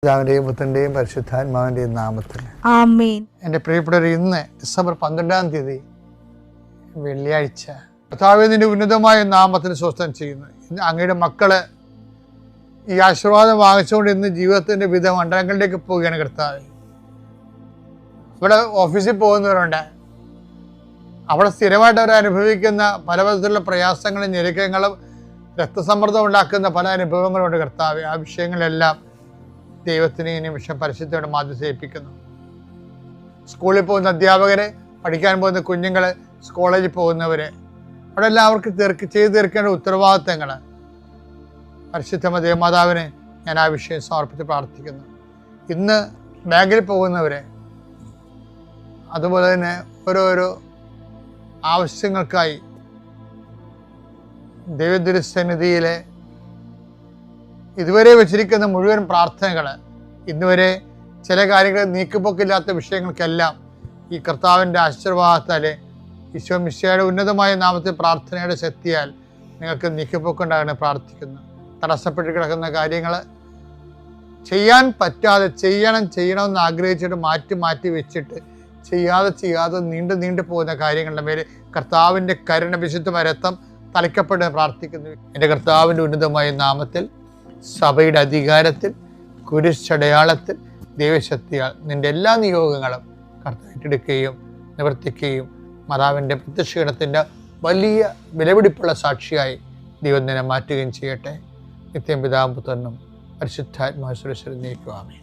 പിതാവിന്റെയും പുത്രന്റെയും പരിശുദ്ധാത്മാവിന്റെയും നാമത്തിൽ ആമേൻ. എൻ്റെ പ്രിയപ്പെട്ടവർ, ഇന്ന് ഡിസംബർ 12 തീയതി വെള്ളിയാഴ്ച, കർത്താവേ നിന്റെ ഉന്നതമായ നാമത്തിൽ സ്വസ്ഥം ചെയ്യുന്നു. ഇന്ന് അങ്ങയുടെ മക്കള് ഈ ആശീർവാദം വാങ്ങിച്ചുകൊണ്ട് ഇന്ന് ജീവിതത്തിന്റെ വിവിധ മണ്ഡലങ്ങളിലേക്ക് പോവുകയാണ്. കർത്താവേ, ഇവിടെ ഓഫീസിൽ പോകുന്നവരുണ്ട്, അവിടെ സ്ഥിരമായിട്ട് അവർ അനുഭവിക്കുന്ന പല വിധത്തിലുള്ള പ്രയാസങ്ങളും ഞെരുക്കങ്ങളും രക്തസമ്മർദ്ദം ഉണ്ടാക്കുന്ന പല അനുഭവങ്ങളുണ്ട്. കർത്താവേ, ആ വിഷയങ്ങളെല്ലാം ദൈവത്തിന് ഈ നിമിഷം പരിശുദ്ധയോടെ മാധ്യസ്ഥേൽപ്പിക്കുന്നു. സ്കൂളിൽ പോകുന്ന അധ്യാപകരെ, പഠിക്കാൻ പോകുന്ന കുഞ്ഞുങ്ങള്, കോളേജിൽ പോകുന്നവര്, അവിടെ എല്ലാം അവർക്ക് ചെയ്തു തീർക്കേണ്ട ഉത്തരവാദിത്തങ്ങൾ പരിശുദ്ധ ദേവമാതാവിനെ ഞാൻ ആ വിഷയം സമർപ്പിച്ച് പ്രാർത്ഥിക്കുന്നു. ഇന്ന് ബാങ്കിൽ പോകുന്നവരെ, അതുപോലെ തന്നെ ഓരോരോ ആവശ്യങ്ങൾക്കായി ദൈവദുരസന്നിധിയിലെ ഇതുവരെ വെച്ചിരിക്കുന്ന മുഴുവൻ പ്രാർത്ഥനകൾ, ഇന്നുവരെ ചില കാര്യങ്ങൾ നീക്കുപോക്കില്ലാത്ത വിഷയങ്ങൾക്കെല്ലാം ഈ കർത്താവിൻ്റെ ആശീർവാദത്താലെ ഈശോ മിശിഹായുടെ ഉന്നതമായ നാമത്തിൽ പ്രാർത്ഥനയുടെ ശക്തിയാൽ നിങ്ങൾക്ക് നീക്കുപോക്കുണ്ടാകാൻ പ്രാർത്ഥിക്കുന്നു. തടസ്സപ്പെട്ട് കിടക്കുന്ന കാര്യങ്ങൾ ചെയ്യാൻ പറ്റാതെ ചെയ്യണമെന്ന് ആഗ്രഹിച്ചിട്ട് മാറ്റി വെച്ചിട്ട് ചെയ്യാതെ നീണ്ടു പോകുന്ന കാര്യങ്ങളുടെ മേൽ കർത്താവിൻ്റെ കരുണ വിശുദ്ധമായ രക്തം തളിക്കപ്പെട്ട് പ്രാർത്ഥിക്കുന്നു. എൻ്റെ കർത്താവിൻ്റെ ഉന്നതമായ നാമത്തിൽ, സഭയുടെ അധികാരത്തിൽ, കുരിശടയാളത്തിൽ, ദൈവശക്തിയാൽ നിന്റെ എല്ലാ നിയോഗങ്ങളും കർത്താവ് ഏറ്റെടുക്കുകയും നിവർത്തിക്കുകയും മാതാവിൻ്റെ പ്രത്യക്ഷീണത്തിൻ്റെ വലിയ വിലപിടിപ്പുള്ള സാക്ഷിയായി ദൈവം നിന്നെ മാറ്റുകയും ചെയ്യട്ടെ. നിത്യം പിതാവും പുത്രനും പരിശുദ്ധാത്മാവിനും നീക്കുവാമേ.